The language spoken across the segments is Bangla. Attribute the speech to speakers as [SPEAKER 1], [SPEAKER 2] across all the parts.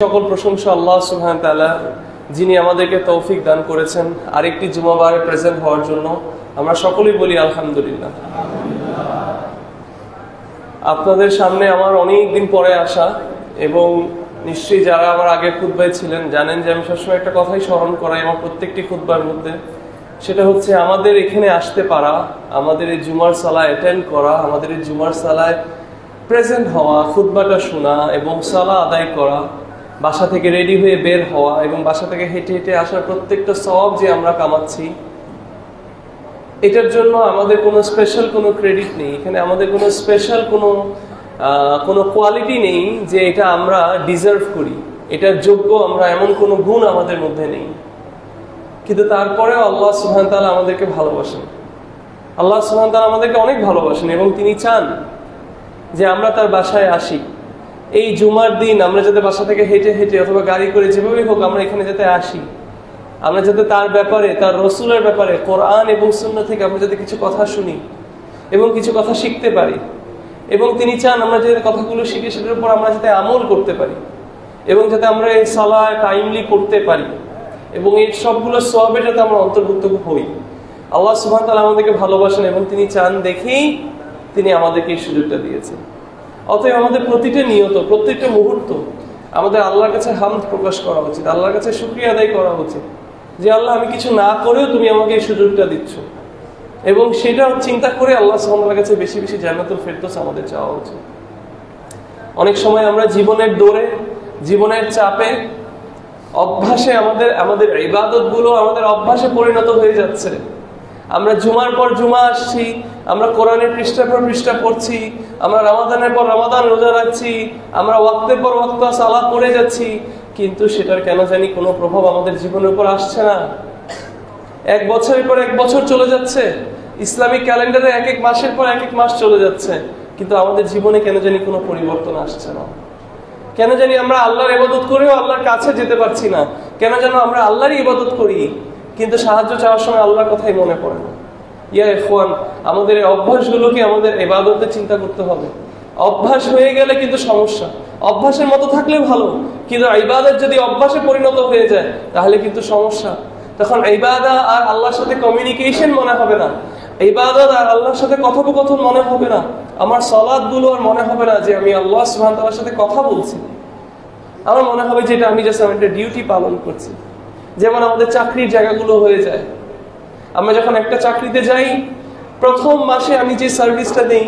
[SPEAKER 1] সকল প্রশংসা আল্লাহ সুবহানাহু ওয়া তাআলা, যিনি আমাদেরকে তৌফিক দান করেছেন আরেকটি জুমাবারে প্রেজেন্ট হওয়ার জন্য। আমরা সকলেই বলি আলহামদুলিল্লাহ। আপনাদের সামনে আমার অনেক দিন পরে আসা, এবং নিশ্চয়ই যারা আমার আগের খুতবায় ছিলেন জানেন যে আমি সবসময় একটা কথাই স্মরণ করাই আমার প্রত্যেকটি খুতবার মধ্যে। সেটা হচ্ছে আমাদের এখানে আসতে পারা, আমাদের এই জুমার সালাহ অ্যাটেন্ড করা, আমাদের এই জুমার সালায় প্রেজেন্ট হওয়া, খুতবাটা শোনা এবং সালাহ আদায় করা, বাসা থেকে রেডি হয়ে বের হওয়া এবং বাসা থেকে হেঁটে হেঁটে আসার প্রত্যেকটা সওয়াব যে আমরা কামাচ্ছি, এটার জন্য আমাদের কোনো স্পেশাল কোনো ক্রেডিট নেই। এখানে আমাদের কোনো স্পেশাল কোনো কোয়ালিটি নেই যে এটা আমরা ডিজার্ভ করি, এটার যোগ্য আমরা, এমন কোনো গুণ আমাদের মধ্যে নেই। কিন্তু তারপরেও আল্লাহ সুবহানাহু ওয়া তাআলা আমাদেরকে ভালোবাসেন। আল্লাহ সুবহানাহু ওয়া তাআলা আমাদেরকে অনেক ভালোবাসেন এবং তিনি চান যে আমরা তার বাসায় আসি। এই জুমার দিন আমরা যাতে বাসা থেকে হেঁটে হেঁটে অথবা গাড়ি করে যেভাবেই হোক আমরা এখানে যাতে আসি, আমরা যাতে তার ব্যাপারে, তার রসুলের ব্যাপারে কোরআন এবং সুন্নাহ থেকে আমরা যাতে কিছু কথা শুনি এবং কিছু কথা শিখতে পারি, এবং তিনি চান আমরা যাতে কথাগুলো শিখে সেটার উপর আমরা যাতে আমল করতে পারি এবং যাতে আমরা এই সালাহ টাইমলি করতে পারি এবং এই সবগুলো সওয়াবে যাতে আমরা অন্তর্ভুক্ত হই। আল্লাহ সুবহানাহু ওয়া তাআলা আমাদেরকে ভালোবাসেন এবং তিনি চান দেখেই তিনি আমাদেরকে এই সুযোগটা দিয়েছেন। অতএব আমাদের প্রতিটা নিয়ত, প্রত্যেকটা মুহূর্ত আমাদের আল্লাহর কাছে হামদ প্রকাশ করা উচিত, আল্লাহর কাছে শুকরিয়া আদায় করা উচিত যে আল্লাহ, আমি কিছু না করেও তুমি আমাকে এই সুযোগটা দিচ্ছ, এবং সেটা চিন্তা করে আল্লাহ সুবহানাহু ওয়া তাআলার কাছে বেশি বেশি জান্নাতুল ফেরদৌস আমাদের চাওয়া উচিত। অনেক সময় আমরা জীবনের দৌড়ে, জীবনের চাপে, অভ্যাসে আমাদের ইবাদতগুলো আমাদের অভ্যাসে পরিণত হয়ে যাচ্ছে। আমরা জুমার পর জুমা আসছি, আমরা কোরআনের পৃষ্ঠার পর পৃষ্ঠা পড়ছি, আমরা রমাদানের পর রমাদান রোজা রাখছি, আমরা ওয়াক্তের পর ওয়াক্ত সালাত পড়ে যাচ্ছি, কিন্তু সেটার কেন জানি কোনো প্রভাব আমাদের জীবনের উপর আসছে না। এক বছরের পর এক বছর চলে যাচ্ছে, ইসলামিক ক্যালেন্ডারে এক এক মাসের পর এক এক মাস চলে যাচ্ছে, কিন্তু আমাদের জীবনে কেন জানি কোনো পরিবর্তন আসছে না। কেন জানি আমরা আল্লাহর ইবাদত করেও আল্লাহর কাছে যেতে পারছি না। কেন যেন আমরা আল্লাহরই ইবাদত করি কিন্তু সাহায্য চাওয়ার সময় আল্লাহর কথাই মনে পড়ে না। ইয়া ইখওয়ান, আমাদের এই অভ্যাসগুলোকে আমাদের ইবাদতে চিন্তা করতে হবে। অভ্যাস হয়ে গেলে কিন্তু সমস্যা, অভ্যাসের মতো থাকলে ভালো, কিন্তু ইবাদত যদি অভ্যাসে পরিণত হয়ে যায় তাহলে কিন্তু সমস্যা। তখন ইবাদত আর আল্লাহর সাথে কমিউনিকেশন মনে হবে না, ইবাদত আর আল্লাহর সাথে কথোপকথন মনে হবে না, আমার সালাতগুলো আর মনে হবে না যে আমি আল্লাহ সুবহানাহু ওয়া তাআলার সাথে কথা বলছি। আমার মনে হবে যে এটা আমি জাস্ট একটা ডিউটি পালন করছি। যেমন আমাদের চাকরির জায়গাগুলো হয়ে যায়, আমরা যখন একটা চাকরিতে যাই, প্রথম মাসে আমি যে সার্ভিসটা দিই,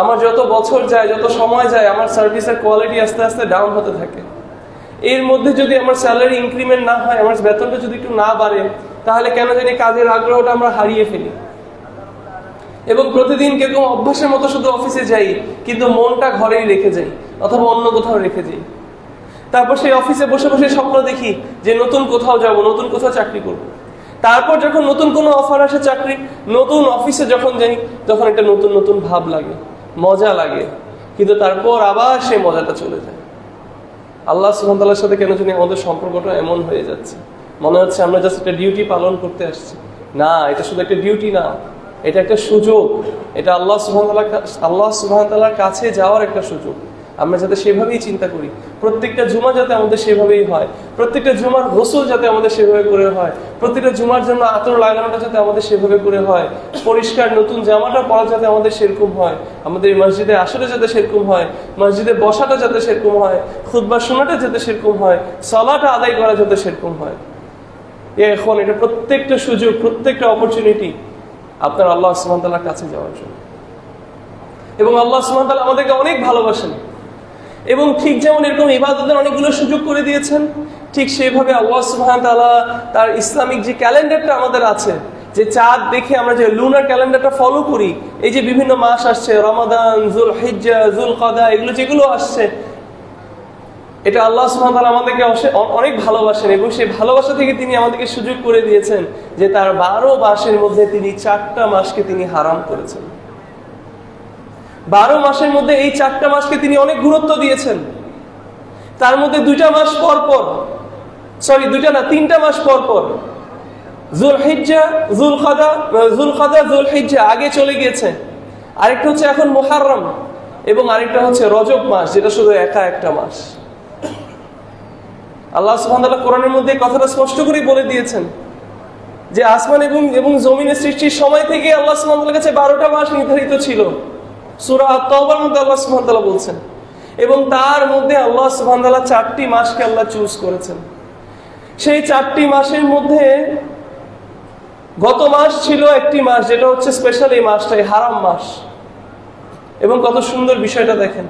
[SPEAKER 1] আমার যত বছর যায়, যত সময় যায়, আমার সার্ভিসের কোয়ালিটি আস্তে আস্তে ডাউন হতে থাকে। এর মধ্যে যদি আমার স্যালারি ইনক্রিমেন্ট না হয়, আমার বেতনটা যদি একটু না বাড়ে, তাহলে কেন জানি কাজের আগ্রহটা আমরা হারিয়ে ফেলি। এবং প্রতিদিন কেরকম অভ্যাসের মতো শুধু অফিসে যাই, কিন্তু মনটা ঘরেই রেখে যাই অথবা অন্য কোথাও রেখে যাই। তারপর সেই অফিসে বসে বসে স্বপ্ন দেখি যে নতুন কোথাও যাব, নতুন কোথাও চাকরি করব। তারপর যখন নতুন কোনো অফার আসে চাকরি, নতুন অফিসে যখন যাই, তখন একটা নতুন নতুন ভাব লাগে, মজা লাগে, কিন্তু তারপর আবার সেই মজাটা চলে যায়। আল্লাহ সুবহানাহু ওয়া তাআলার সাথে কেন জানি আমাদের সম্পর্কটা এমন হয়ে যাচ্ছে, মনে হচ্ছে আমরা জাস্ট একটা ডিউটি পালন করতে আসছি। না, এটা শুধু একটা ডিউটি না, এটা একটা সুযোগ। এটা আল্লাহ সুবহানাহু ওয়া তাআলার কাছে যাওয়ার একটা সুযোগ। আমরা যাতে সেভাবেই চিন্তা করি, প্রত্যেকটা জুমা যাতে আমাদের সেভাবেই হয়, প্রত্যেকটা জুমার গোসল যাতে আমাদের সেভাবে করে হয়, প্রত্যেকটা জুমার জন্য আতর লাগানোটা যাতে আমাদের সেভাবে করে হয়, পরিষ্কার নতুন জামাটা পরা যাতে আমাদের সেরকম হয়, আমাদের মসজিদে আসাটা যাতে সেরকম হয়, মসজিদে বসাটা যাতে সেরকম হয়, খুতবা শোনাটা যাতে সেরকম হয়, সালাটা আদায় করা যাতে সেরকম হয়। এখন এটা প্রত্যেকটা সুযোগ, প্রত্যেকটা অপরচুনিটি আপনার আল্লাহ সুবহানাহু ওয়া তাআলার কাছে যাওয়ার জন্য। এবং আল্লাহ সুবহানাহু ওয়া তাআলা আমাদেরকে অনেক ভালোবাসেন, এবং ঠিক যেমন এরকম ইবাদতের অনেকগুলো সুযোগ করে দিয়েছেন, ঠিক সেইভাবে আল্লাহ সুবহানাহু ওয়া তাআলা তার ইসলামিক যে ক্যালেন্ডারটা আমাদের আছে, যে চাঁদ দেখে আমরা যে লুনার ক্যালেন্ডারটা ফলো করি, এই যে বিভিন্ন মাস আসছে, রমাদান, যুলহিজ্জা, যুলকাদা, এগুলো যেগুলো আসছে, এটা আল্লাহ সুবহানাহু ওয়া তাআলা আমাদেরকে অনেক ভালোবাসেন, এবং সেই ভালোবাসা থেকে তিনি আমাদেরকে সুযোগ করে দিয়েছেন যে তার 12 মাসের মধ্যে তিনি 4টা মাসকে তিনি হারাম করেছেন। 12 মাসের মধ্যে এই 4টা মাসকে তিনি অনেক গুরুত্ব দিয়েছেন। তার মধ্যে 2টা মাস পর পর, সরি 2টা না 3টা মাস পর পর, যুলহিজ্জা, যুলকাদা, যুলহিজ্জা আগে চলে গিয়েছে, আরেকটা হচ্ছে এখন মুহররম, এবং আরেকটা হচ্ছে রজব মাস, যেটা শুধু একা একটা মাস। আল্লাহ সুবহানাহু ওয়া তাআলা কোরআনের মধ্যে কথাটা স্পষ্ট করে বলে দিয়েছেন যে আসমান এবং জমিনের সৃষ্টির সময় থেকে আল্লাহ সুবহানাহু ওয়া তাআলার কাছে 12টা মাস নির্ধারিত ছিল। সূরা আত-তাওবার মধ্যে আল্লাহ সুবহানাহু ওয়া তাআলা বলছেন, এবং তার মধ্যে আল্লাহ সুবহানাহু ওয়া তাআলা 4টি মাসকে আল্লাহ চুজ করেছেন। সেই 4টি মাসের মধ্যে গত মাস ছিল একটি মাস, যেটা হচ্ছে স্পেশাল এই মাসটাই হারাম মাস। এবং কত সুন্দর বিষয়টা দেখেন,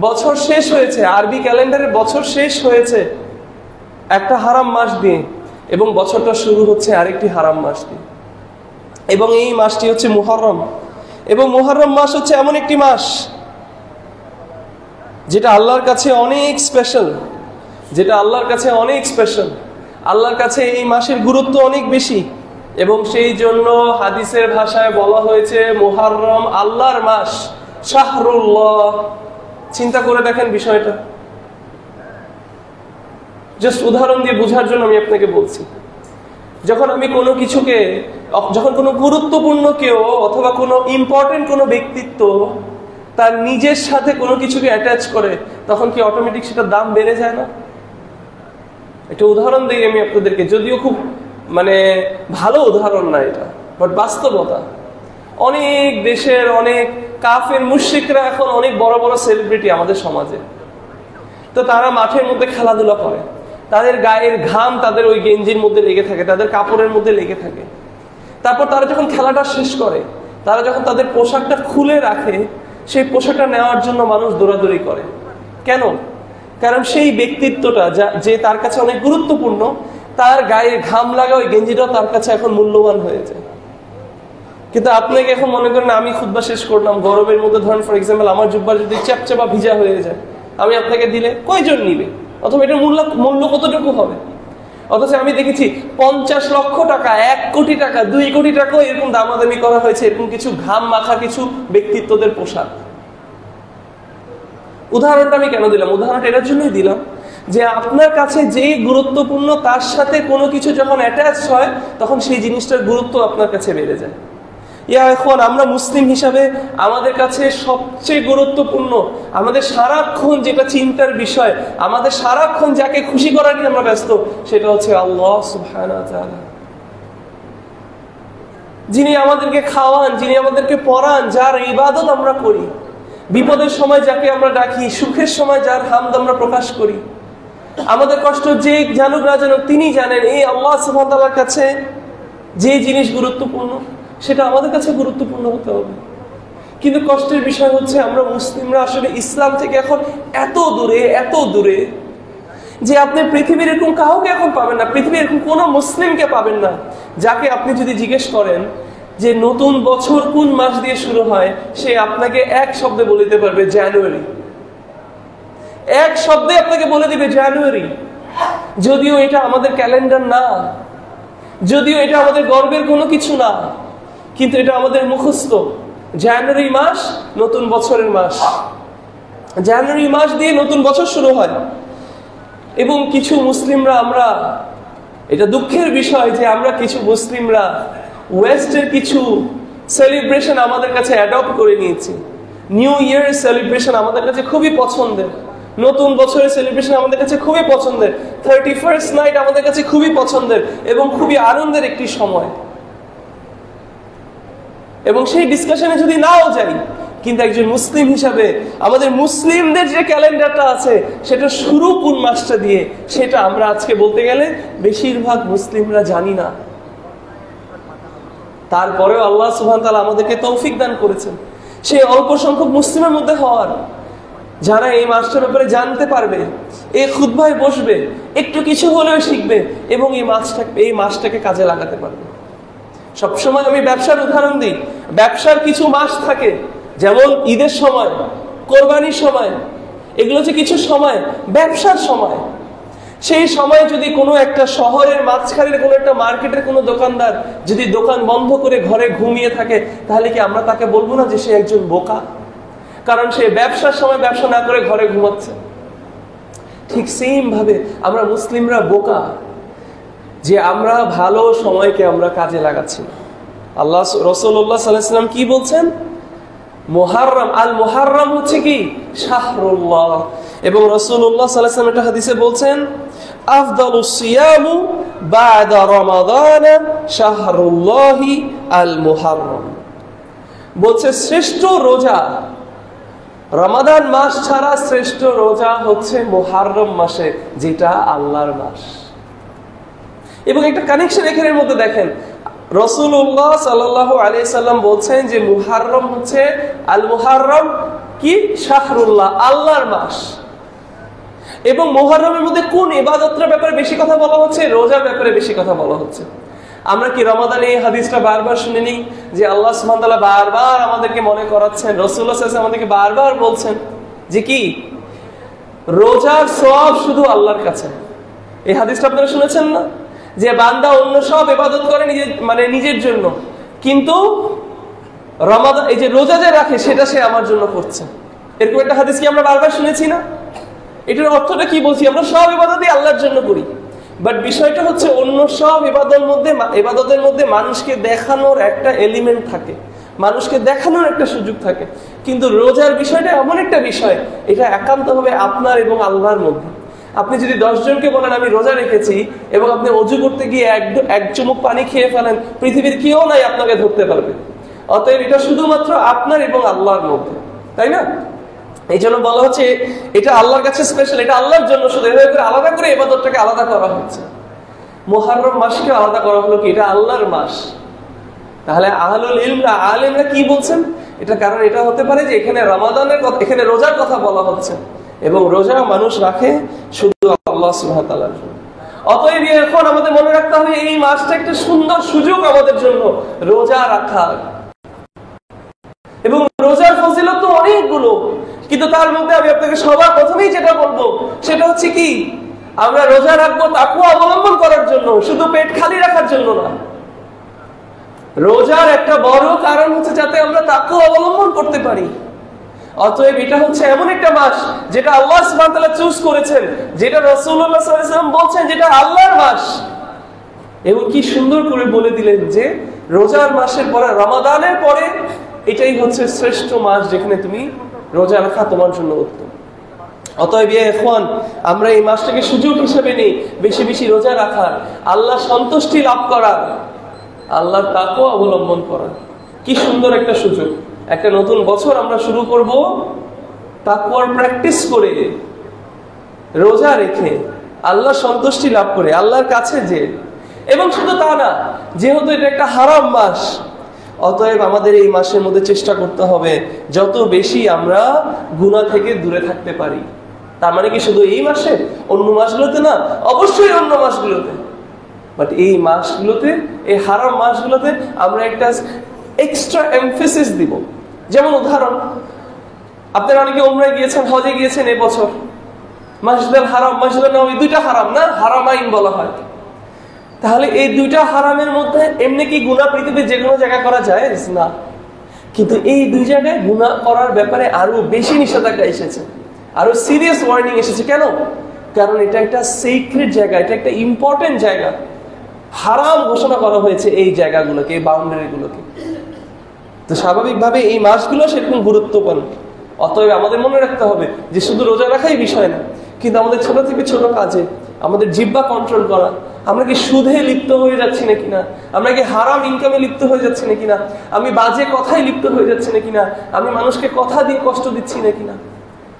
[SPEAKER 1] বছর শেষ হয়েছে, আরবি ক্যালেন্ডারের বছর শেষ হয়েছে একটা হারাম মাস দিয়ে, এবং বছরটা শুরু হচ্ছে আরেকটি হারাম মাস দিয়ে। এবং এই মাসটি হচ্ছে মুহররম। এবং মুহররম মাস হচ্ছে এমন একটি মাস যেটা আল্লাহর কাছে অনেক স্পেশাল, আল্লাহর কাছে এই মাসের গুরুত্ব অনেক বেশি। এবং সেই জন্য হাদিসের ভাষায় বলা হয়েছে মুহররম আল্লাহর মাস, শাহরুল্লাহ। চিন্তা করে দেখেন বিষয়টা, জাস্ট উদাহরণ দিয়ে বোঝার জন্য আমি আপনাকে বলছি। যখন আমি কোনো কিছুকে, যখন কোনো গুরুত্বপূর্ণ কেউ অথবা কোনো ইম্পর্টেন্ট কোনো ব্যক্তিত্ব তার নিজের সাথে কোনো কিছুকে অ্যাটাচ করে, তখন কি অটোমেটিক সেটার দাম বেড়ে যায় না? একটা উদাহরণ দিই আমি আপনাদেরকে, যদিও খুব ভালো উদাহরণ না এটা, বাট বাস্তবতা। অনেক দেশের অনেক কাফের মুশরিকরা এখন অনেক বড় বড় সেলিব্রিটি আমাদের সমাজে। তো তারা মাঠের মধ্যে খেলাধুলা করে, তাদের গায়ের ঘাম তাদের ওই গেঞ্জির মধ্যে লেগে থাকে, তাদের কাপড়ের মধ্যে লেগে থাকে। তারপর তারা যখন খেলাটা শেষ করে, তারা যখন তাদের পোশাকটা খুলে রাখে, সেই পোশাকটা নেওয়ার জন্য মানুষ দৌড়াদৌড়ি করে। কেন? কারণ সেই ব্যক্তিত্বটা যে তার কাছে অনেক গুরুত্বপূর্ণ, তার গায়ে ঘাম লাগা ওই গেঞ্জিটাও তার কাছে এখন মূল্যবান হয়ে যায়। কিন্তু আপনাকে এখন মনে করেন আমি খুতবা শেষ করলাম গরমের মধ্যে, ধরেন ফর এক্সাম্পল আমার জুব্বা যদি চ্যাপচাপা ভিজা হয়ে যায়, আমি আপনাকে দিলে কয়জন নিবে? অথবা এটার মূল্য কতটুকু হবে? অথচ আমি দেখেছি 50 লক্ষ টাকা, 1 কোটি টাকা, 2 কোটি টাকাও এরকম দামাদামি করা হয়েছে এরকম কিছু ঘাম মাখা কিছু ব্যক্তিত্বদের পোশাক। উদাহরণটা আমি কেন দিলাম? উদাহরণটা এটার জন্যই দিলাম যে আপনার কাছে যেই গুরুত্বপূর্ণ তার সাথে কোনো কিছু যখন অ্যাটাচ হয়, তখন সেই জিনিসটার গুরুত্ব আপনার কাছে বেড়ে যায়। এখন আমরা মুসলিম হিসাবে আমাদের কাছে সবচেয়ে গুরুত্বপূর্ণ, আমাদের সারাক্ষণ যেটা চিন্তার বিষয়, আমাদের সারাক্ষণ যাকে খুশি করার নিয়ে আমরা ব্যস্ত, সেটা হচ্ছে আল্লাহ সুবহানাহু ওয়া তাআলা, যিনি আমাদেরকে খাওয়ান, যিনি আমাদেরকে পড়ান, যার ইবাদত আমরা করি, বিপদের সময় যাকে আমরা ডাকি, সুখের সময় যার হামদ আমরা প্রকাশ করি। আমাদের কষ্ট যে জানুক না জানুক তিনি জানেন। এই আল্লাহ সুবহানাহু ওয়া তাআলার কাছে যে জিনিস গুরুত্বপূর্ণ সেটা আমাদের কাছে গুরুত্বপূর্ণ হতে হবে। কিন্তু কষ্টের বিষয় হচ্ছে আমরা মুসলিমরা আসলে ইসলাম থেকে এখন এত দূরে যে আপনি পৃথিবীর এরকম কাউকে এখন পাবেন না, পৃথিবীর এরকম কোনো মুসলিমকে পাবেন না যাকে আপনি যদি জিজ্ঞেস করেন যে নতুন বছর কোন মাস দিয়ে শুরু হয়, সে আপনাকে এক শব্দে বলে দিতে পারবে জানুয়ারি। এক শব্দে আপনাকে বলে দিবে জানুয়ারি। যদিও এটা আমাদের ক্যালেন্ডার না, যদিও এটা আমাদের গর্বের কোনো কিছু না, কিন্তু এটা আমাদের মুখস্থ। জানুয়ারি মাস নতুন বছরের মাস, জানুয়ারি মাস দিয়ে নতুন বছর শুরু হয়। এবং কিছু মুসলিমরা, আমরা, এটা দুঃখের বিষয় যে আমরা কিছু মুসলিমরা ওয়েস্টের কিছু সেলিব্রেশন আমাদের কাছে অ্যাডপ্ট করে নিয়েছি। নিউ ইয়ার সেলিব্রেশন আমাদের কাছে খুবই পছন্দের, নতুন বছরের সেলিব্রেশন আমাদের কাছে খুবই পছন্দের, 31st নাইট আমাদের কাছে খুবই পছন্দের এবং খুবই আনন্দের একটি সময়। এবং সেই ডিসকাশনে যদি নাও যাই, কিন্তু একজন মুসলিম হিসাবে আমাদের মুসলিমদের যে ক্যালেন্ডারটা আছে সেটা শুরু কোন মাসটা দিয়ে, সেটা আমরা আজকে বলতে গেলে বেশিরভাগ মুসলিমরা জানি না। তারপরেও আল্লাহ সুবহানাহু ওয়া তাআলা আমাদেরকে তৌফিক দান করেছেন সেই অল্প সংখ্যক মুসলিমের মধ্যে হওয়ার, যারা এই মাসটার ব্যাপারে জানতে পারবে, এই খুতবায় বসবে, একটু কিছু হলেও শিখবে এবং এই মাসটাকে কাজে লাগাতে পারবে। সবসময় আমি ব্যবসার উদাহরণ দিই। ব্যবসার কিছু মাস থাকে, যেমন ঈদের সময়, কোরবানির সময়, এগুলো হচ্ছে কিছু সময়, ব্যবসার সময়। সেই সময় যদি কোনো একটা শহরের মাঝখানের কোনো একটা মার্কেটের কোনো দোকানদার যদি দোকান বন্ধ করে ঘরে ঘুমিয়ে থাকে, তাহলে কি আমরা তাকে বলবো না যে সে একজন বোকা? কারণ সে ব্যবসার সময় ব্যবসা না করে ঘরে ঘুমাচ্ছে। ঠিক সেম ভাবে আমরা মুসলিমরা বোকা যে আমরা ভালো সময়কে আমরা কাজে লাগাচ্ছি। আল্লাহ রাসূলুল্লাহ সাল্লাল্লাহু আলাইহি ওয়াসাল্লাম কি বলছেন? মুহররম, আল মুহররম হচ্ছে কি? শাহরুল্লাহ। এবং রাসূলুল্লাহ সাল্লাল্লাহু আলাইহি ওয়াসাল্লাম একটা হাদিসে বলছেন আফদালুস সিয়ামু বা'দা রমাদান শাহরুল্লাহি আল মুহাররম। বলছে শ্রেষ্ঠ রোজা রমাদান মাস ছাড়া শ্রেষ্ঠ রোজা হচ্ছে মুহাররম মাসে, যেটা আল্লাহর মাস। এবং একটা কানেকশন এখানের মধ্যে দেখেন, রাসূলুল্লাহ সাল্লাল্লাহু আলাইহি সাল্লাম বলছেন যে মুহাররম হচ্ছে আল মুহাররম কি শাহরুল্লাহ, আল্লাহর মাস। এবং মুহাররমের মধ্যে কোন ইবাদতের ব্যাপারে বেশি কথা বলা হচ্ছে? রোজার ব্যাপারে বেশি কথা বলা হচ্ছে। আমরা কি রমাদানে এই হাদিসটা বারবার শুনিনি যে আল্লাহ সুবহানাহু ওয়া তাআলা বারবার আমাদেরকে মনে করাচ্ছেন, রাসূলুল্লাহ সাল্লাল্লাহু আলাইহি ওয়াসাল্লাম আমাদেরকে বারবার বলছেন যে কি রোজার সওয়াব শুধু আল্লাহর কাছে। এই হাদিসটা আপনারা শুনেছেন না, যে বান্দা অন্য সব ইবাদত করে নিজের জন্য, কিন্তু রমাদান এই যে রোজা যে রাখে সেটা সে আমার জন্য করছে। এরকম একটা হাদিস কি আমরা বারবার শুনেছি না? এটার অর্থটা কি বলছি? আমরা সব ইবাদতই আল্লাহর জন্য করি, বাট বিষয়টা হচ্ছে অন্য সব ইবাদতের মধ্যে মানুষকে দেখানোর একটা এলিমেন্ট থাকে, মানুষকে দেখানোর একটা সুযোগ থাকে। কিন্তু রোজার বিষয়টা এমন একটা বিষয়, এটা একান্তভাবে আপনার এবং আল্লাহর মধ্যে। আপনি যদি 10 জনকে বলেন আমি রোজা রেখেছি, এবং আপনি অজু করতে গিয়ে এক চুমুক পানি খেয়ে ফেলেন, পৃথিবীর কেউ নাই আপনাকে ধরতে পারবে। অতএব এটা শুধুমাত্র আপনার এবং আল্লাহর মধ্যে, তাই না? এই জন্য বলা হচ্ছে এটা আল্লাহর কাছে স্পেশাল, এটা আল্লাহর জন্য শুধু। এভাবে করে আলাদা করে ইবাদতটাকে আলাদা করা হচ্ছে। মুহররম মাসকে আলাদা করা হলো কি এটা আল্লাহর মাস। তাহলে আহলুল ইলমরা আলেমরা কি বলছেন? এটা কারণ এটা হতে পারে যে এখানে রমাদানের কথা, এখানে রোজার কথা বলা হচ্ছে, এবং রোজা মানুষ রাখে শুধু আল্লাহ সুবহানাহু ওয়া তাআলার জন্য। অতএব এখন আমাদের মনে রাখতে হবে এই মাসটা একটা সুন্দর সুযোগ আমাদের জন্য রোজা রাখার। এবং রোজার ফজিলত তো অনেকগুলো, কিন্তু তার মধ্যে আমি আপনাকে সবার প্রথমেই যেটা বলবো সেটা হচ্ছে কি আমরা রোজা রাখবো তাকওয়া অবলম্বন করার জন্য, শুধু পেট খালি রাখার জন্য না। রোজার একটা বড় কারণ হচ্ছে যাতে আমরা তাকওয়া অবলম্বন করতে পারি। অতএব এটা হচ্ছে এমন একটা মাস যেটা আল্লাহ সুবহানাহু ওয়া তাআলা চুজ করেছেন, যেটা রাসূলুল্লাহ সাল্লাল্লাহু আলাইহি ওয়াসাল্লাম বলছেন যেটা আল্লাহর মাস। এবং কি সুন্দর করে বলে দিলেন যে রোজার মাসের পরে, রমাদানের পরে এটাই হচ্ছে শ্রেষ্ঠ মাস যেখানে তুমি রোজা রাখা তোমার জন্য উত্তম। অতএব এখন আমরা এই মাসটাকে সুযোগ হিসেবে নিই বেশি বেশি রোজা রাখার, আল্লাহ সন্তুষ্টি লাভ করার, আল্লাহর তাকওয়া অবলম্বন করার। কি সুন্দর একটা সুযোগ। একটা নতুন বছর আমরা শুরু করব তাকওয়ার প্র্যাকটিস করে, রোজা রেখে, আল্লাহ সন্তুষ্টি লাভ করে, আল্লাহর কাছে যে। এবং শুধু তা না, যেহেতু এটা একটা হারাম মাস, অতএব আমাদের এই মাসের মধ্যে চেষ্টা করতে হবে যত বেশি আমরা গুনাহ থেকে দূরে থাকতে পারি। তার মানে কি শুধু এই মাসে, অন্য মাসগুলোতে না? অবশ্যই অন্য মাসগুলোতে, বাট এই মাসগুলোতে, এই হারাম মাসগুলোতে আমরা একটা এক্সট্রা এমফেসিস দিব। যেমন উদাহরণ, আপনারা অনেকে উমরায় গিয়েছেন, হজে গিয়েছেন এবছর, মসজিদুল হারাম, মসজিদুল নববী দুইটা হারাম না, হারামাইন বলা হয়। তাহলে এই দুইটা হারামের মধ্যে এমনি কি গুনাহ পৃথিবীর যে কোনো জায়গায় করা যায় না, কিন্তু এই দুই জায়গায় গুনাহ করার ব্যাপারে আরো বেশি নিষেধাজ্ঞা এসেছে, আরো সিরিয়াস ওয়ার্নিং এসেছে। কেন? কারণ এটা একটা সিক্রেট জায়গা, এটা একটা ইম্পর্টেন্ট জায়গা। হারাম ঘোষণা করা হয়েছে এই জায়গাগুলোকে, এই বাউন্ডারিগুলোকে। তো স্বাভাবিকভাবে এই মাসগুলো সেরকম গুরুত্বপূর্ণ। অতএব আমাদের মনে রাখতে হবে যে শুধু রোজা রাখাই বিষয় না, কিন্তু আমাদের ছোট থেকে ছোট কাজে আমাদের জিহ্বা কন্ট্রোল করা। আমরা কি সুদে লিপ্ত হয়ে যাচ্ছি নাকি না? আমরা কি হারাম ইনকামে লিপ্ত হয়ে যাচ্ছি নাকি না? আমি বাজে কথায় লিপ্ত হয়ে যাচ্ছি নাকি না? আমি মানুষকে কথা দিয়ে কষ্ট দিচ্ছি নাকি না?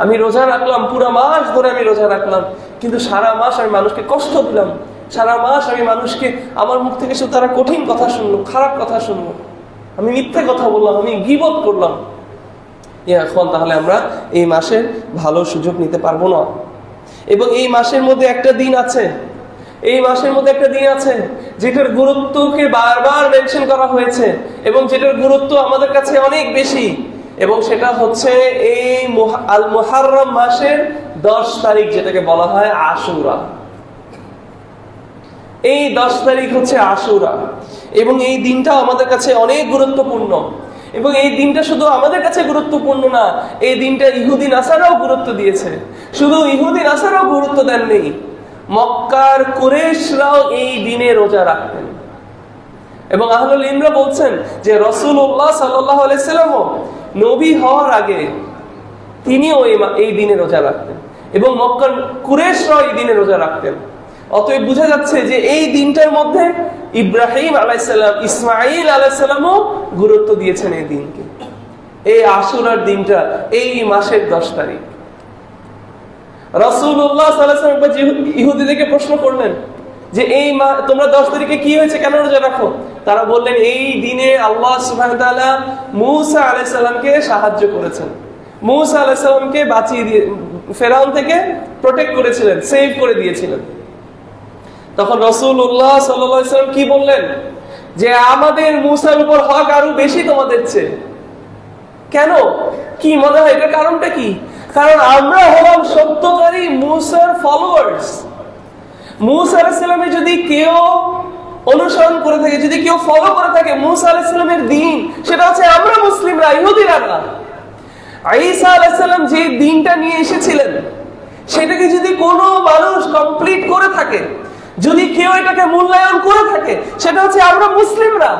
[SPEAKER 1] আমি রোজা রাখলাম, পুরো মাস ধরে আমি রোজা রাখলাম, কিন্তু সারা মাস আমি মানুষকে কষ্ট দিলাম, সারা মাস আমি মানুষকে, আমার মুখ থেকে শুধু তারা কঠিন কথা শুনলো, খারাপ কথা শুনলো, আমি মিথ্যে কথা বললাম, আমি গীবত করলাম। এখন তাহলে আমরা এই মাসের ভালো সুযোগ নিতে পারবো না। এবং এই মাসের মধ্যে একটা দিন আছে, এই মাসের মধ্যে একটা দিন আছে যেটার গুরুত্বকে বারবার মেনশন করা হয়েছে, এবং যেটার গুরুত্ব আমাদের কাছে অনেক বেশি, এবং সেটা হচ্ছে এই আল মুহাররম মাসের 10 তারিখ, যেটাকে বলা হয় আশুরা। এই 10 তারিখ হচ্ছে আশুরা, এবং এই দিনটা আমাদের কাছে অনেক গুরুত্বপূর্ণ। এবং এই দিনটা শুধু আমাদের কাছে গুরুত্বপূর্ণ না, এই দিনটা ইহুদি নাসারাও গুরুত্ব দিয়েছে। শুধু ইহুদি নাসারাও গুরুত্ব দেননি, মক্কার কুরাইশরাও এই দিনে রোজা রাখতেন। এবং আহলুল ইলমরা বলছেন যে রাসূলুল্লাহ সাল্লাল্লাহু আলাইহি ওয়াসাল্লাম নবী হওয়ার আগে তিনিও এই দিনে রোজা রাখতেন, এবং মক্কার কুরাইশরাও এই দিনে রোজা রাখতেন। অতএব বোঝা যাচ্ছে যে এই দিনটার মধ্যে ইব্রাহিম আলাইহিস সালাম, ইসমাঈল আলাইহিস সালামও গুরুত্ব দিয়েছেন এই দিনকে। এই আশুরার দিনটা এই মাসের 10 তারিখ। রাসূলুল্লাহ সাল্লাল্লাহু আলাইহি ওয়াসাল্লাম একবার ইহুদিদেরকে প্রশ্ন করলেন যে এই তোমরা 10 তারিখে কি হয়েছে, কেন রোজা রাখো? তারা বললেন এই দিনে আল্লাহ সুবহানাহু ওয়া তাআলা মূসা আলাইহিস সালামকে সাহায্য করেছেন, মূসা আলাইহিস সালামকে বাঁচিয়ে দিয়ে ফেরাউন থেকে প্রোটেক্ট করেছিলেন, সেভ করে দিয়েছিলেন। তখন রাসূলুল্লাহ সাল্লাল্লাহু আলাইহি ওয়াসাল্লাম কি বললেন যে আমাদের মূসার উপর হক আরো বেশি তোমাদের চেয়ে। কেন? কি মনে হয় এটার কারণটা কি? কারণ আমরা হলাম সত্যকারী মূসার ফলোয়ার্স। মূসা আলাইহিস সালামের যদি কেউ অনুসরণ করে থাকে, যদি কেউ ফলো করে থাকে মূসা আলাইহিস সালামের দ্বীন, সেটা হচ্ছে আমরা মুসলিমরা, ইহুদিরা না। ঈসা আলাইহিস সালাম যে দ্বীনটা নিয়ে এসেছিলেন সেটাকে যদি কোনো মানুষ কমপ্লিট করে থাকে, যদি কেউ এটাকে মূল্যায়ন করে থাকে, সেটা হচ্ছে আমরা মুসলিমরা।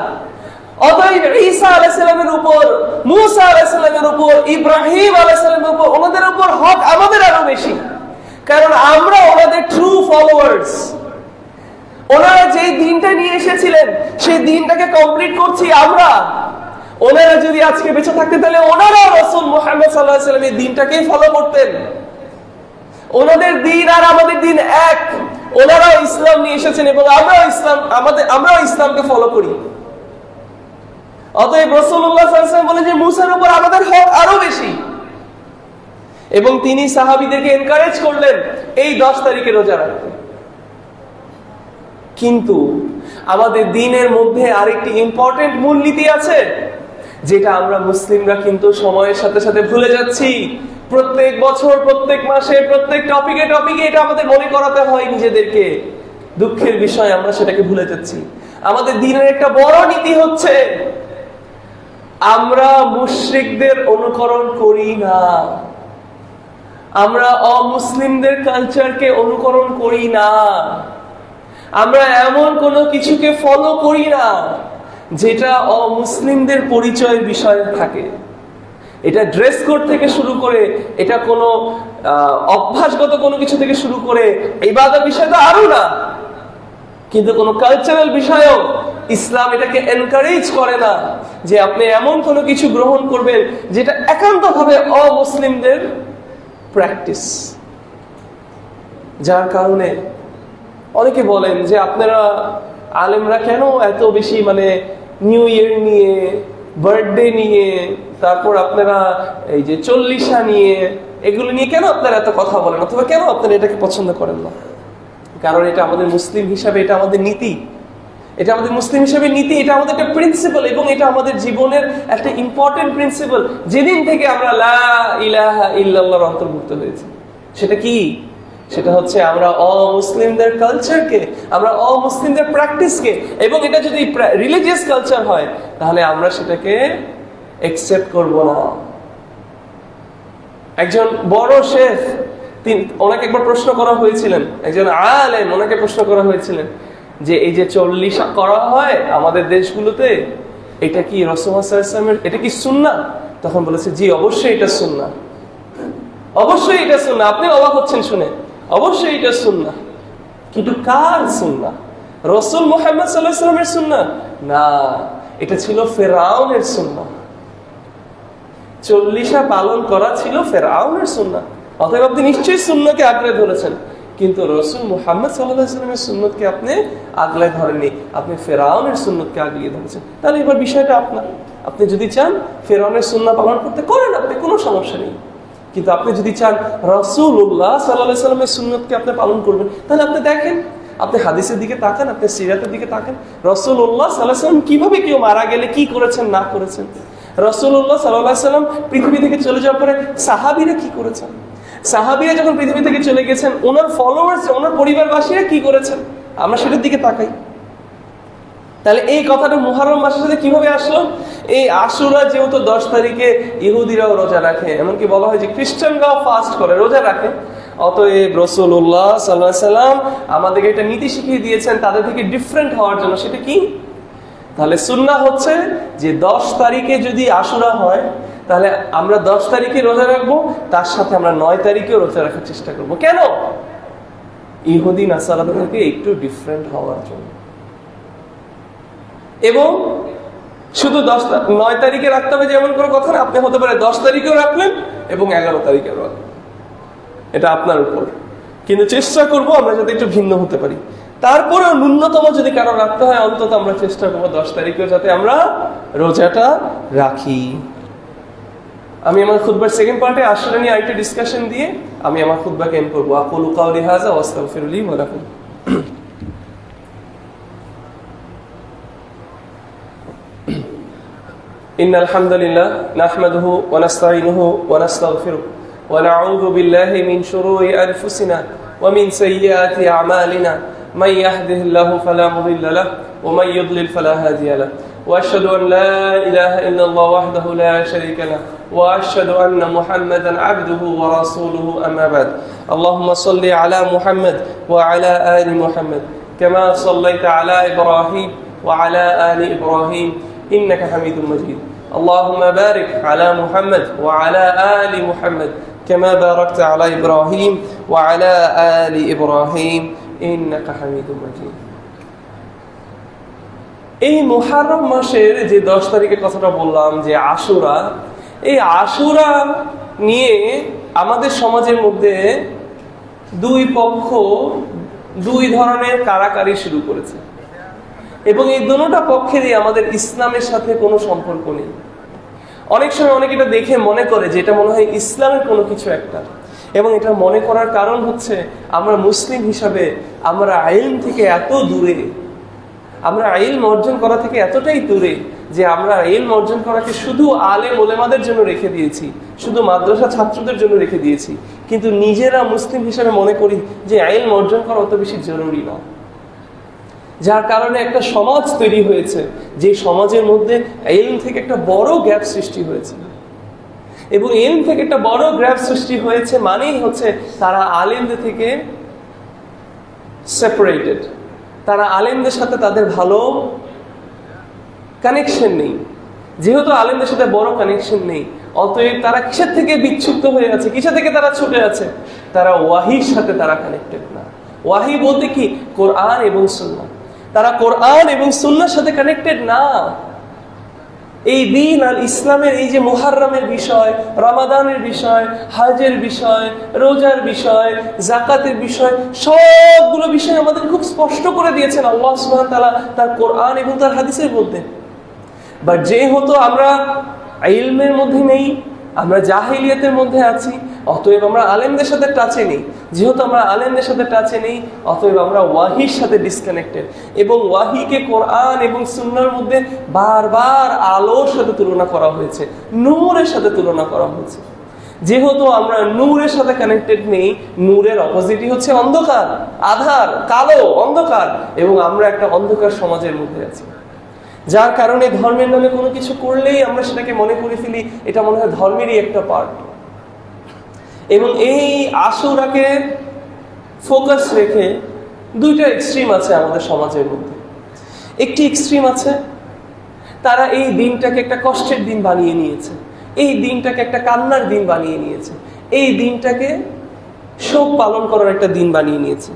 [SPEAKER 1] অতএব ঈসা আলাইহিস সালামের উপর, মূসা আলাইহিস সালামের উপর, ইব্রাহিম আলাইহিস সালামের উপর, ওনাদের উপর হক আমাদের আরো বেশি, কারণ আমরা ওনাদের ট্রু ফলোয়ার্স। ওনারা যে দিনটা নিয়ে এসেছিলেন সেই দিনটাকে কমপ্লিট করছি আমরা। ওনারা যদি আজকে বেঁচে থাকতেন তাহলে ওনারা রাসূল মুহাম্মদ সাল্লাল্লাহু আলাইহি ওয়াসাল্লামের দিনটাকেই ফলো করতেন। ওনাদের দিন আর আমাদের দিন এক। ওনারাও ইসলাম নিয়ে এসেছেন এবং আমরাও ইসলামকে ফলো করি। অতএব রাসূলুল্লাহ সাল্লাল্লাহু আলাইহি ওয়াসাল্লাম বলেন যে মূসার উপর আমাদের হক আরো বেশি, এবং তিনি সাহাবীদেরকে এনকারেজ করলেন এই 10 তারিখে রোজা রাখতে। কিন্তু আমাদের দ্বীনের মধ্যে আরেকটি ইম্পর্টেন্ট মূলনীতি আছে যেটা আমরা মুসলিমরা কিন্তু সময়ের সাথে সাথে ভুলে যাচ্ছি। প্রত্যেক বছর, প্রত্যেক মাসে, প্রত্যেক টপিকে এটা আমাদের মনে করাতে হয় নিজেদেরকে। দুঃখের বিষয় আমরা সেটাকে ভুলে যাচ্ছি। আমাদের দ্বীনের একটা বড় নীতি হচ্ছে আমরা মুশরিকদের অনুকরণ করি না, আমরা অমুসলিমদের কালচারকে অনুকরণ করি না, আমরা এমন কোনো কিছুকে ফলো করি না যেটা অমুসলিমদের পরিচয়ের বিষয় থাকে। এটা ড্রেস কোড থেকে শুরু করে, এটা কোনো অভ্যাসগত কোনো কিছু থেকে শুরু করে, ইবাদত বিষয় তো আরো না, কিন্তু কোনো কালচারাল বিষয়ও ইসলাম এটাকে এনকারেজ করে না যে আপনি এমন কোনো কিছু গ্রহণ করবেন যেটা একান্তভাবে অমুসলিমদের প্র্যাকটিস। যার কারণে অনেকে বলেন যে আপনারা আলেমরা কেন এত বেশি নিউ ইয়ার নিয়ে, বার্থডে নিয়ে, তারপর আপনারা এই যে 40 নিয়ে, এগুলো নিয়ে কেন আপনারা এত কথা বলেন, অথবা কেন আপনারা এটাকে পছন্দ করেন না? কারণ এটা আমাদের মুসলিম হিসাবে, এটা আমাদের নীতি, এটা আমাদের মুসলিম হিসাবে নীতি, এটা আমাদের একটা প্রিন্সিপাল, এবং এটা আমাদের জীবনের একটা ইম্পর্টেন্ট প্রিন্সিপাল। যেদিন থেকে আমরা লা ইলাহা ইল্লাল্লাহর অন্তর্ভুক্ত হয়েছি, সেটা কি? সেটা হচ্ছে আমরা অমুসলিমদের কালচারকে, আমরা অমুসলিমদের প্র্যাকটিসকে, এবং এটা যদি রিলিজিয়াস কালচার হয় তাহলে আমরা সেটাকে একসেপ্ট করব না। একজন বড় শেখ, ওনাকে একবার প্রশ্ন করা হয়েছিলেন, একজন আলেম, ওনাকে প্রশ্ন করা হয়েছিলেন যে এই যে 40 করা হয় আমাদের দেশগুলোতে, এটা কি রাসূলুল্লাহ সাল্লাল্লাহু আলাইহি ওয়াসাল্লামের, এটা কি সুন্নাহ? তখন বলেছে জি, অবশ্যই এটা সুন্নাহ, অবশ্যই এটা সুন্নাহ। আপনি অবাক হচ্ছেন শুনে, অবশ্যই এটা সুন্নাহ, কিন্তু কার সুন্নাহ? রাসূল মুহাম্মদ সাল্লাল্লাহু আলাইহি ওয়াসাল্লামের সুন্নাহ না, এটা ছিল ফিরআউনের সুন্নাহ। 40 পালন করা ছিল ফিরআউনের সুন্নাহ। অতএব আপনি নিশ্চয়ই সুন্নাহকে আঁকড়ে ধরেছেন, কিন্তু রাসূল মুহাম্মদ সাল্লাল্লাহু আলাইহি ওয়াসাল্লামের সুন্নাহকে আপনি আগলে ধরেননি, আপনি ফিরআউনের সুন্নাহকে আগলিয়ে ধরেছেন। তাহলে এবার বিষয়টা আপনার। আপনি যদি চান ফিরআউনের সুন্নাহ পালন করতে করেন, আপনি কোনো সমস্যা নেই। কিন্তু আপনি যদি চান রাসূলুল্লাহ সাল্লাল্লাহু আলাইহি ওয়াসাল্লামের সুন্নাহকে আপনি পালন করবেন, তাহলে আপনি দেখেন, আপনি হাদিসের দিকে তাকান, আপনি সিরাতের দিকে তাকান, রাসূলুল্লাহ সাল্লাল্লাহু আলাইহি ওয়াসাল্লাম কিভাবে কেউ মারা গেলে কি করেছেন না করেছেন, রাসূলুল্লাহ সাল্লাল্লাহু আলাইহি ওয়াসাল্লাম পৃথিবী থেকে চলে যাওয়ার পরে সাহাবীরা কি করেছেন, সাহাবীরা যখন পৃথিবী থেকে চলে গেছেন ওনার ফলোয়ার্স, ওনার পরিবারবাসীরা কি করেছেন, আমরা সেটার দিকে তাকাই। তাহলে এই কথাটা মুহররম মাসের সাথে কিভাবে আসলো? এই আশুরা যেহেতু 10 তারিখে ইহুদিরাও রোজা রাখে, এমনকি বলা হয় যে খ্রিস্টানরাও ফাস্ট করে, রোজা রাখে, অতএব রাসূলুল্লাহ সাল্লাল্লাহু আলাইহি ওয়াসাল্লাম আমাদেরকে একটা নীতি শিখিয়ে দিয়েছেন তাদের থেকে ডিফারেন্ট হওয়ার জন্য। সেটা কি? তাহলে সুন্নাহ হচ্ছে যে 10 তারিখে যদি আশুরা হয় তাহলে আমরা 10 তারিখে রোজা রাখবো, তার সাথে আমরা 9 তারিখেও রোজা রাখার চেষ্টা করব। কেন? ইহুদি নাসারা থেকে একটু ডিফারেন্ট হওয়ার জন্য। এবং শুধু 9 তারিখে রাখতে হবে যেমন কোনো কথা না, আপনি হতে পারে 10 তারিখেও রাখলেন এবং 11 তারিখেও রাখলেন, এটা আপনার উপর। কিন্তু চেষ্টা করব আমরা যাতে একটু ভিন্ন হতে পারি। তারপরেও ন্যূনতম যদি কারো রাখতে হয়, অন্তত আমরা চেষ্টা করবো 10 তারিখেও যাতে আমরা রোজাটা রাখি। আমি আমার খুতবার সেকেন্ড পার্টে আশুরা নিয়ে আরেকটা ডিসকাশন দিয়ে আমি আমার খুতবাকে এন্ড করবো। আকুলু কাউলি হাযা ওয়া আস্তাগফিরুল্লাহ ওয়া লাকুম। ইন্নাল হামদুলিল্লাহ নাহমাদুহু ওয়া নাস্তাঈনুহু ওয়া নাস্তাগফিরুহ ওয়া নাউযু বিল্লাহি মিন শুরুরি আনফুসিনা ওয়া মিন সাইয়্যাতি আ'মালিনা মান ইয়াহদিহিল্লাহু ফালা মুদিল্লা লাহু ওয়া মান ইউদ্লিল ফালা হাদিয়া লাহু ওয়া আশহাদু আন লা ইলাহা ইল্লাল্লাহু ওয়াহদাহু লা শারীকা লাহু ওয়া আশহাদু আন্না মুহাম্মাদান আবদুহু ওয়া রাসূলুহু আম্মা বা'দ। আল্লাহুম্মা সাল্লি আলা মুহাম্মাদ ওয়া আলা আলি মুহাম্মাদ কামা সাল্লাইতা আলা ইব্রাহিম ওয়া আলা আলি ইব্রাহিম إنك حميد مجيد. اللهم بارك على محمد وعلى آل محمد كما باركت على إبراهيم وعلى آل إبراهيم إنك حميد مجيد. এই মুহররম মাসের যে 10 তারিখের কথাটা বললাম যে আশুরা, এই আশুরা নিয়ে আমাদের সমাজের মধ্যে দুই পক্ষ দুই ধরনের কারাকারি শুরু করেছে এবং এই দুটোটা পক্ষেরই আমাদের ইসলামের সাথে কোনো সম্পর্ক নেই। অনেক সময় অনেকে এটা দেখে মনে করে যে এটা মনে হয় ইসলামের কোনো কিছু একটা, এবং এটা মনে করার কারণ হচ্ছে আমরা মুসলিম হিসাবে আমরা ইলম থেকে এত দূরে, আমরা ইলম অর্জন করা থেকে এতটাই দূরে যে আমরা ইলম অর্জন করাকে শুধু আলেম ওলেমাদের জন্য রেখে দিয়েছি, শুধু মাদ্রাসা ছাত্রদের জন্য রেখে দিয়েছি, কিন্তু নিজেরা মুসলিম হিসাবে মনে করি যে ইলম অর্জন করা অত বেশি জরুরি না। যার কারণে একটা সমাজ তৈরি হয়েছে যে সমাজের মধ্যে ইলম থেকে একটা বড় গ্যাপ সৃষ্টি হয়েছে, এবং ইলম থেকে একটা বড় গ্যাপ সৃষ্টি হয়েছে মানেই হচ্ছে তারা আলেমদের থেকে সেপারেটেড, তারা আলেমদের সাথে তাদের ভালো কানেকশন নেই। যেহেতু আলেমদের সাথে বড় কানেকশন নেই, অতএব তারা কিসের থেকে বিচ্যুত হয়ে আছে, কিসের থেকে তারা ছুটে আছে, তারা ওয়াহির সাথে তারা কানেক্টেড না। ওয়াহি বলতে কি? কোরআন এবং সুন্নাহ। তারা কোরআন এবং সুন্নাহর সাথে কানেক্টেড না। এই দিন আর ইসলামের এই যে মুহররমের বিষয়, রমাদানের বিষয়, হজের বিষয়, রোজার বিষয়, যাকাতের বিষয়, সবগুলো বিষয় আমাদের খুব স্পষ্ট করে দিয়েছেন আল্লাহ সুবহানাহু ওয়া তাআলা তার কোরআন এবং তার হাদিসের মধ্যে। বাট যেহেতু আমরা ইলমের মধ্যে নেই, আমরা জাহিলিয়াতের মধ্যে আছি, অতএব আমরা আলেমদের সাথে টাচে নেই। যেহেতু আমরা আলেমদের সাথে টাচে নেই, অতএব আমরা ওয়াহির সাথে ডিসকানেক্টেড, এবং ওয়াহিকে কোরআন এবং সুন্নাহর মধ্যে বারবার আলোর সাথে তুলনা করা হয়েছে, নূরের সাথে তুলনা করা হয়েছে। যেহেতু আমরা নূরের সাথে কানেক্টেড নেই, নূরের অপোজিটই হচ্ছে অন্ধকার, আধার, কালো, অন্ধকার, এবং আমরা একটা অন্ধকার সমাজের মধ্যে আছি। যার কারণে ধর্মের নামে কোনো কিছু করলেই আমরা সেটাকে মনে করে ফেলি এটা মনে হয় ধর্মেরই একটা পার্ট। এবং এই আশুরাকে ফোকাস রেখে দুইটা এক্সট্রিম আছে আমাদের সমাজের মধ্যে। একটি এক্সট্রিম আছে, তারা এই দিনটাকে একটা কষ্টের দিন বানিয়ে নিয়েছে, এই দিনটাকে একটা কান্নার দিন বানিয়ে নিয়েছে, এই দিনটাকে শোক পালন করার একটা দিন বানিয়ে নিয়েছে।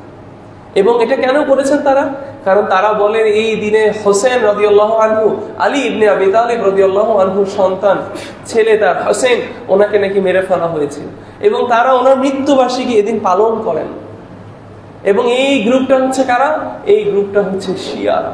[SPEAKER 1] এবং এটা কেন করেছেন তারা? কারণ তারা বলেন এই দিনে হোসেন রাদিয়াল্লাহু আনহু, আলী ইবনে আবি তালিব রাদিয়াল্লাহু আনহুর সন্তান ছেলে তার হোসেন, ওনাকে নাকি মেরে ফেলা হয়েছিল, এবং তারা ওনার মৃত্যুবার্ষিকী এদিন পালন করেন। এবং এই গ্রুপটা হচ্ছে কারা? এই গ্রুপটা হচ্ছে শিয়ারা।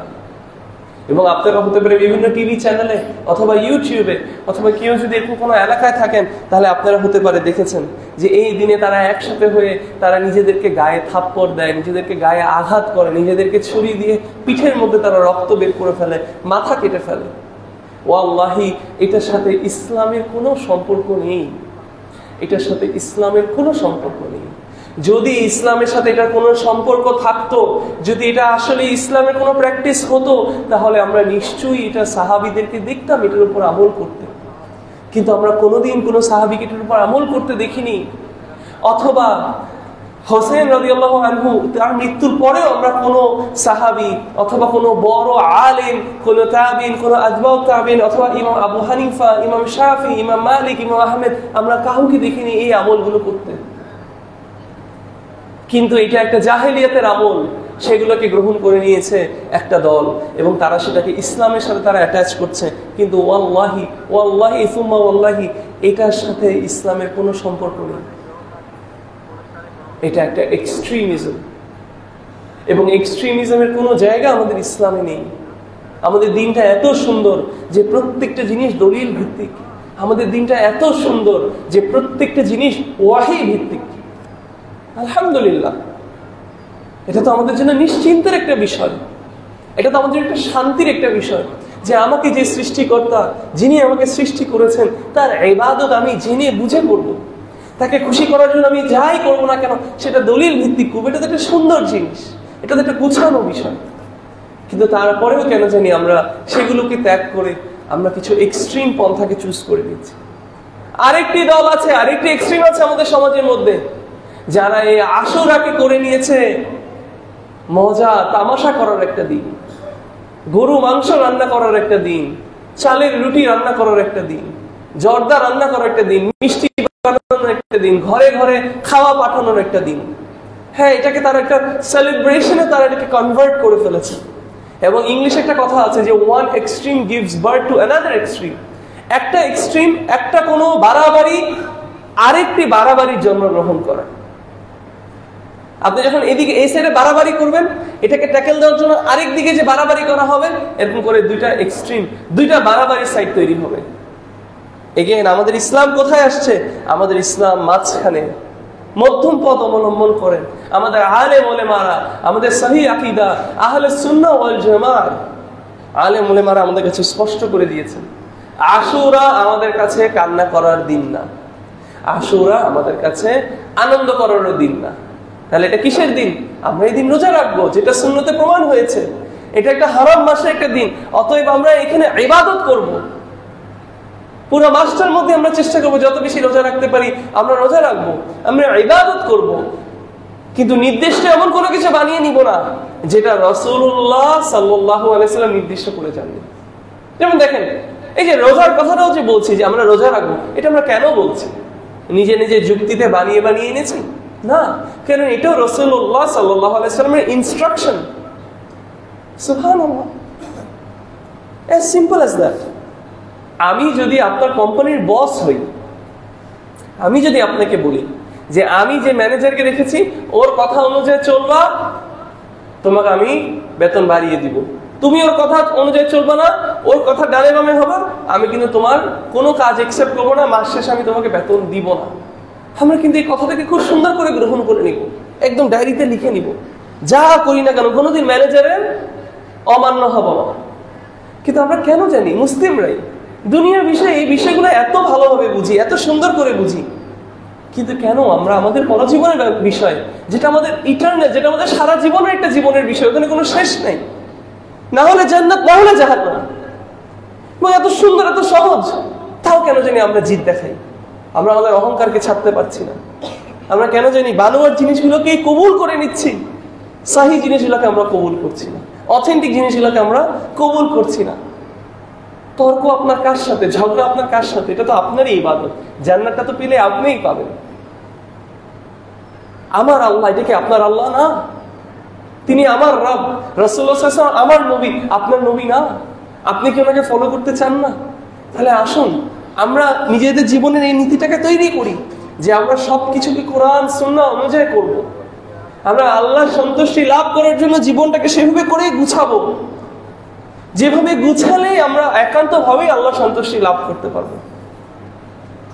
[SPEAKER 1] এবং আপনারা হতে পারে বিভিন্ন টিভি চ্যানেলে অথবা ইউটিউবে অথবা কেউ যদি এরকম কোনো এলাকায় থাকেন, তাহলে আপনারা হতে পারে দেখেছেন যে এই দিনে তারা একসাথে হয়ে তারা নিজেদেরকে গায়ে থাপ্পড় দেয়, নিজেদেরকে গায়ে আঘাত করে, নিজেদেরকে ছুরি দিয়ে পিঠের মধ্যে তারা রক্ত বের করে ফেলে, মাথা কেটে ফেলে। ওয়াল্লাহি এটার সাথে ইসলামের কোনো সম্পর্ক নেই, এটার সাথে ইসলামের কোনো সম্পর্ক নেই। যদি ইসলামের সাথে এটার কোনো সম্পর্ক থাকতো, যদি এটা আসলে ইসলামের কোনো প্র্যাকটিস হতো, তাহলে আমরা নিশ্চয়ই এটা সাহাবীদেরকে দেখতাম এটার উপর আমল করতে। কিন্তু আমরা কোনোদিন কোনো সাহাবীকে এটার উপর আমল করতে দেখিনি। অথবা হোসেন রাদিয়াল্লাহু আনহু তার মৃত্যুর পরেও আমরা কোনো সাহাবী অথবা কোনো বড় আলেম, কোনো তাবিন, কোনো আতবাউ তাবিন অথবা ইমাম আবু হানিফা, ইমাম শাফি, ইমাম মালিক, ইমাম আহমেদ, আমরা কাউকে দেখিনি এই আমলগুলো করতে। কিন্তু এটা একটা জাহেলিয়াতের আমল, সেগুলোকে গ্রহণ করে নিয়েছে একটা দল এবং তারা সেটাকে ইসলামের সাথে তারা অ্যাটাচ করছে। কিন্তু ওয়াল্লাহি ওয়াল্লাহি সুম্মা ওয়াল্লাহি এটার সাথে ইসলামের কোনো সম্পর্ক নেই। এটা একটা এক্সট্রিমিজম, এবং এক্সট্রিমিজমের কোনো জায়গা আমাদের ইসলামে নেই। আমাদের দিনটা এত সুন্দর যে প্রত্যেকটা জিনিস দলিল ভিত্তিক। আমাদের দিনটা এত সুন্দর যে প্রত্যেকটা জিনিস ওয়াহি ভিত্তিক। আলহামদুলিল্লাহ, এটা তো আমাদের জন্য নিশ্চিন্তের একটা বিষয়, এটা তো আমাদের একটা শান্তির একটা বিষয় যে আমাকে যে সৃষ্টিকর্তা, যিনি আমাকে সৃষ্টি করেছেন, তার ইবাদত আমি জেনে বুঝে করব। তাকে খুশি করার জন্য আমি যাই করবো না কেন সেটা দলিল ভিত্তিক করবো। এটা তো একটা সুন্দর জিনিস, এটা তো একটা গুছানো বিষয়। কিন্তু তারপরেও কেন জানি আমরা সেগুলোকে ত্যাগ করে আমরা কিছু এক্সট্রিম পন্থাকে চুজ করে দিচ্ছি। আরেকটি দল আছে, আরেকটি এক্সট্রিম আছে আমাদের সমাজের মধ্যে, যারা এই আশুরাকে করে নিয়েছে মজা তামাশা করার একটা দিন, গরু মাংস রান্না করার একটা দিন, চালের রুটি রান্না করার একটা দিন, জর্দা রান্না করার একটা দিন, মিষ্টি বানানোর একটা দিন, ঘরে ঘরে খাওয়া পাঠানোর একটা দিন। হ্যাঁ, এটাকে তারা একটা সেলিব্রেশনে তারা এটাকে কনভার্ট করে ফেলেছে। এবং ইংলিশে একটা কথা আছে যে one extreme gives birth to another extreme. একটা এক্সট্রিম, একটা কোনো বাড়াবাড়ি আরেকটি বাড়াবাড়ির জন্মগ্রহণ করে। আপনি যখন এদিকে এই সাইডে বাড়াবাড়ি করবেন, এটাকে ট্যাকেল দেওয়ার জন্য আরেক দিকে যে বাড়াবাড়ি করা হবে, এরকম করে দুইটা এক্সট্রিম, দুইটা বাড়াবাড়ির সাইড তৈরি হবে। এগেইন আমাদের ইসলাম কোথায় আসছে? আমাদের ইসলাম মাঝখানে মধ্যম পথ অবলম্বন করেন। আমাদের আলেম ওলেমারা, আমাদের সহিহ আকীদা আহলে সুন্নাহ ওয়াল জামাত আলেম ওলেমারা আমাদের কাছে স্পষ্ট করে দিয়েছেন, আশুরা আমাদের কাছে কান্না করার দিন না, আশুরা আমাদের কাছে আনন্দ করারও দিন না। তাহলে এটা কিসের দিন? আমরা এই দিন রোজা রাখবো, যেটা সুন্নতে প্রমাণ হয়েছে। এটা একটা হারাম মাসের একটা দিন, অতএব আমরা এখানে ইবাদত করব। পুরো মাসটার মধ্যে আমরা চেষ্টা করবো যত বেশি রোজা রাখতে পারি আমরা রোজা রাখবো, আমরা ইবাদত করব। কিন্তু নির্দিষ্ট এমন কোনো কিছু বানিয়ে নিব না যেটা রাসূলুল্লাহ সাল্লাল্লাহু আলাইহি সাল্লাম নির্দিষ্ট করে যাননি। যেমন দেখেন, এই যে রোজার কথাটাও যে বলছি যে আমরা রোজা রাখবো, এটা আমরা কেন বলছি? নিজে নিজে যুক্তিতে বানিয়ে বানিয়ে এনেছি না, কারণ এটাও রাসূলুল্লাহ সাল্লাল্লাহু আলাইহি সাল্লামের ইনস্ট্রাকশন। সুবহানাল্লাহ, as simple as that. আমি যদি আপনার কোম্পানির বস হই, আমি যদি আপনাকে বলি যে আমি যে ম্যানেজারকে রেখেছি ওর কথা অনুযায়ী চলবা, তোমাকে আমি বেতন বাড়িয়ে দিব। তুমি ওর কথা অনুযায়ী চলবা না, ওর কথা ডানে বামে হবে, আমি কিন্তু তোমার কোনো কাজ একসেপ্ট করবো না, মাস শেষে আমি তোমাকে বেতন দিব না। আমরা কিন্তু এই কথাটাকে খুব সুন্দর করে গ্রহণ করে নিব, একদম ডায়েরিতে লিখে নিব, যা করি না কেন কোনোদিন ম্যানেজারের অমান্য হব না। কিন্তু আমরা কেন জানি, মুসলিমরাই দুনিয়ার বিষয়ে এই বিষয়গুলো এত ভালোভাবে বুঝি, এত সুন্দর করে বুঝি, কিন্তু কেন আমরা আমাদের পরজীবনের বিষয়, যেটা আমাদের ইটারনাল, যেটা আমাদের সারা জীবনের একটা জীবনের বিষয়, ওখানে কোনো শেষ নেই, না হলে জান্নাত না হলে জাহান্নাম, এবং এত সুন্দর এত সহজ, তাও কেন জানি আমরা জিদ দেখাই। আমরা আমাদের অহংকারকে ছাড়তে পারছি না। আমরা কেন জানি বানোয়ার জিনিসগুলোকে কবুল করে নিচ্ছি, সাহি জিনিসগুলোকে আমরা কবুল করছি না, অথেন্টিক জিনিসগুলোকে আমরা কবুল করছি না। তর্ক আপনার কার সাথে, ঝগড়া আপনার কার সাথে? এটা তো আপনারই ইবাদত। জান্নাতটা তো পেলে আপনিই পাবেন। আমার আল্লাহ, এটা কি আপনার আল্লাহ না? তিনি আমার রব, রাসূলুল্লাহ সাল্লাল্লাহু আলাইহি ওয়াসাল্লাম আমার নবী, আপনার নবী না? আপনি কি ওনাকে ফলো করতে চান না? তাহলে আসুন আমরা নিজেদের জীবনের এই নীতিটাকে তৈরি করি যে আমরা সবকিছুকে কোরআন সুন্নাহ অনুযায়ী করব। আমরা আল্লাহর সন্তুষ্টি লাভ করার জন্য জীবনটাকে সেভাবে করেই গুছাবো, যেভাবে গুছালে আমরা একান্তভাবেই আল্লাহ সন্তুষ্টি লাভ করতে পারবো।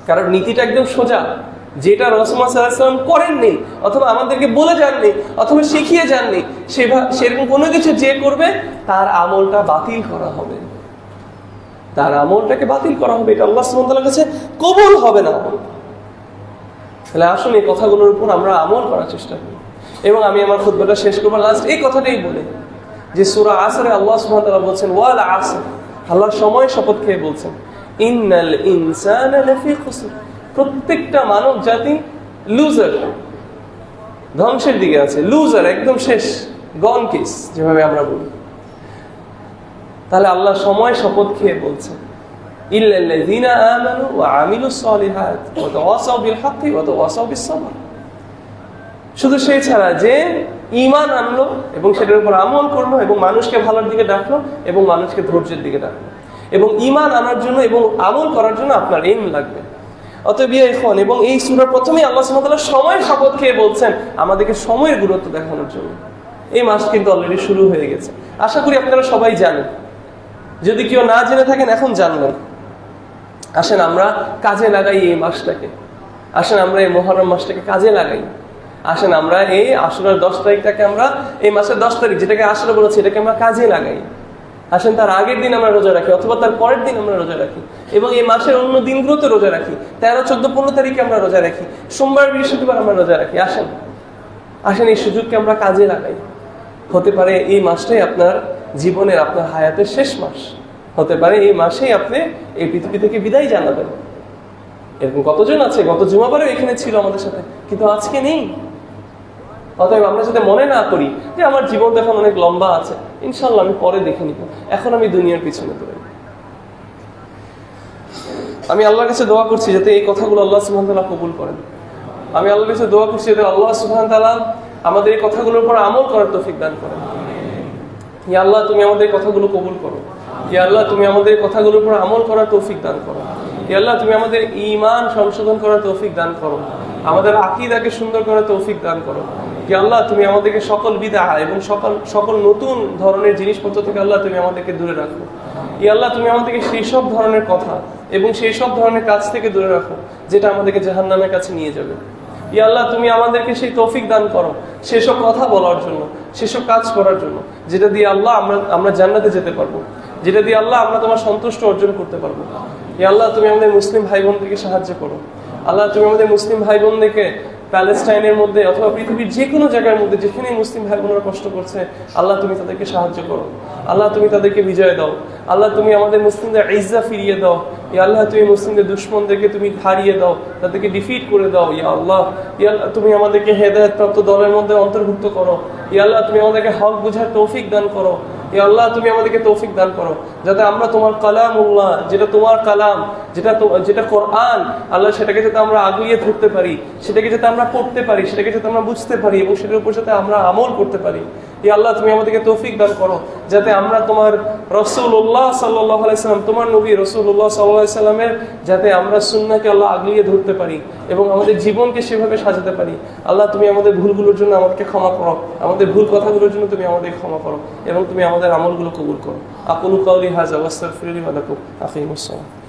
[SPEAKER 1] কারণ নীতিটা একদম সোজা, যেটা রাসূলুল্লাহ সাল্লাল্লাহু আলাইহি ওয়াসাল্লাম করেননি, অথবা আমাদেরকে বলে যাননি, অথবা শিখিয়ে যাননি, সেরকম কোনো কিছু যে করবে তার আমলটা বাতিল করা হবে, তার আমলটাকে বাতিল করা হবে, এটা আল্লাহ সুবহানাহু ওয়া তাআলার কাছে কবুল হবে না। তাহলে আসুন এই কথাগুলোর উপর আমরা আমল করার চেষ্টা করি। এবং আমি আমার খুতবাটা শেষ করব লাস্ট এই কথাটাই বলে, যে সূরা আসরে আল্লাহ সুবহানাহু ওয়া তাআলা বলছেন ওয়াল আসর, আল্লাহ সময় শপথ খেয়ে বলছেন ইন্নাল ইনসানা লাফি খুসর, প্রত্যেকটা মানব জাতি লুজার, ধ্বংসের দিকে আছে, লুজার, একদম শেষ, গন কেস যেভাবে আমরা বলি। তাহলে আল্লাহ সময় শপথ খেয়ে বলছেন ইল্লাল্লাযীনা আমানু ওয়া আমিলুস সালিহাত ওয়া তাওয়াসাউ বিল হাক্কি ওয়া তাওয়াসাউ বিস সাবর, শুধু সেই ছাড়া যে ঈমান আনলো এবং সেটার উপর আমল করলো এবং মানুষকে ভালোর দিকে ডাকলো এবং মানুষকে ধৈর্যের দিকে ডাকলো। এবং ঈমান আনার জন্য এবং আমল করার জন্য আপনার ইলম লাগবে। অতএব এখন এবং এই সূরার প্রথমেই আল্লাহ সুবহানাহু ওয়া তাআলা সময়ের শপথ খেয়ে বলছেন আমাদেরকে সময়ের গুরুত্ব দেখানোর জন্য। এই মাস কিন্তু অলরেডি শুরু হয়ে গেছে, আশা করি আপনারা সবাই জানেন। যদি কেউ না জেনে থাকেন এখন জানলেন। আসেন আমরা কাজে লাগাই এই মাসটাকে, আসেন আমরা এই মুহররম মাসটাকে কাজে লাগাই। আসেন আমরা এই আশুরার 10 তারিখটাকে আমরা এই মাসের 10 তারিখ যেটাকে আশুরা বলেছি এটাকে আমরা কাজে লাগাই। আসেন তার আগের দিন আমরা রোজা রাখি অথবা তার পরের দিন আমরা রোজা রাখি এবং এই মাসের অন্য দিনগুলোতে রোজা রাখি। 13, 14, 15 তারিখে আমরা রোজা রাখি, সোমবার বৃহস্পতিবার আমরা রোজা রাখি। আসেন আসেন এই সুযোগকে আমরা কাজে লাগাই। হতে পারে এই মাসটাই আপনার জীবনের আপনার হায়াতের শেষ মাস, হতে পারে এই মাসেই আপনি এই পৃথিবী থেকে বিদায় জানাবেন। এরকম কতজন আছে গত জুমাবারেও এখানে ছিল আমাদের সাথে, কিন্তু আজকে নেই। অতএব আমরা যাতে মনে না করি যে আমার জীবন এখন অনেক লম্বা আছে, ইনশাল্লাহ আমি পরে দেখে নিব, এখন আমি দুনিয়ার পিছনে দৌড়াই। আমি আল্লাহর কাছে দোয়া করছি যাতে এই কথাগুলো আল্লাহ সুবহানাহু ওয়া তাআলা কবুল করেন। আমি আল্লাহর কাছে দোয়া করছি যাতে আল্লাহ সুবহানাহু ওয়া তাআলা আমাদের এই কথাগুলোর উপর আমল করার তৌফিক দান করেন। ইয়া আল্লাহ তুমি আমাদের কথাগুলো কবুল করো। ইয়া আল্লাহ তুমি আমাদের কথাগুলোর উপর আমল করার তৌফিক দান করো। ইয়া আল্লাহ তুমি আমাদের ঈমান সংশোধন করার তৌফিক দান করো, আমাদের আকীদাকে সুন্দর করার তৌফিক দান করো। ইয়া আল্লাহ তুমি আমাদেরকে সকল বিদআহ এবং সকল নতুন ধরনের জিনিসপত্র থেকে আল্লাহ তুমি আমাদেরকে দূরে রাখো। ইয়া আল্লাহ তুমি আমাদেরকে সেই সব ধরনের কথা এবং সেই সব ধরনের কাজ থেকে দূরে রাখো যেটা আমাদেরকে জাহান্নামের কাছে নিয়ে যাবে। ইয়া আল্লাহ তুমি আমাদেরকে সেই তৌফিক দান করো সেসব কথা বলার জন্য, সেসব কাজ করার জন্য যেটা দিয়ে আল্লাহ আমরা জান্নাতে যেতে পারবো, যেটা দিয়ে আল্লাহ আমরা তোমার সন্তুষ্ট অর্জন করতে পারবো। ইয়া আল্লাহ তুমি আমাদের মুসলিম ভাই বোনদেরকে সাহায্য করো। আল্লাহ তুমি আমাদের মুসলিম ভাই বোনদেরকে প্যালেস্টাইনের মধ্যে অথবা পৃথিবীর যে কোনো জায়গার মধ্যে যেখানে মুসলিম ভাই বোনেরা কষ্ট করছে আল্লাহ তুমি তাদেরকে সাহায্য করো। আল্লাহ তুমি তাদেরকে বিজয় দাও। আল্লাহ তুমি আমাদের মুসলিমদের ইজ্জত ফিরিয়ে দাও। ইয়া আল্লাহ তুমি মুসলিমদের দুশমনদেরকে তুমি হারিয়ে দাও, তাদেরকে ডিফিট করে দাও। ইয়া আল্লাহ তুমি আমাদেরকে হেদায়েতপ্রাপ্ত দলের মধ্যে অন্তর্ভুক্ত করো। ইয়া আল্লাহ তুমি আমাদেরকে হক বুঝার তৌফিক দান করো। ইয়া আল্লাহ তুমি আমাদেরকে তৌফিক দান করো যাতে আমরা তোমার কালামুল্লাহ, যেটা তোমার কালাম, যেটা কোরআন আল্লাহ, সেটাকে যাতে আমরা আগলিয়ে ধরতে পারি, সেটাকে যাতে আমরা পড়তে পারি, সেটাকে যাতে আমরা বুঝতে পারি এবং সেটার উপর যাতে আমরা আমল করতে পারি। ইয়া আল্লাহ তুমি আমাদেরকে তৌফিক দান করো যাতে আমরা তোমার রাসূলুল্লাহ সাল্লাল্লাহু আলাইহি সাল্লাম, তোমার নবী রাসূলুল্লাহ সাল্লাল্লাহু আলাইহি সাল্লামের যাতে আমরা সুন্নাহকে আল্লাহ আগলিয়ে ধরতে পারি এবং আমাদের জীবনকে সেভাবে সাজাতে পারি। আল্লাহ তুমি আমাদের ভুলগুলোর জন্য আমাদেরকে ক্ষমা করো, আমাদের ভুল কথাগুলোর জন্য তুমি আমাদের ক্ষমা করো এবং তুমি আমাদের আমলগুলো কবুল করো। আকুলু কাওলি হাযা ওয়াস্তাগফিরুল্লাহ ওয়া লাকুম। আকিমুস সালাত।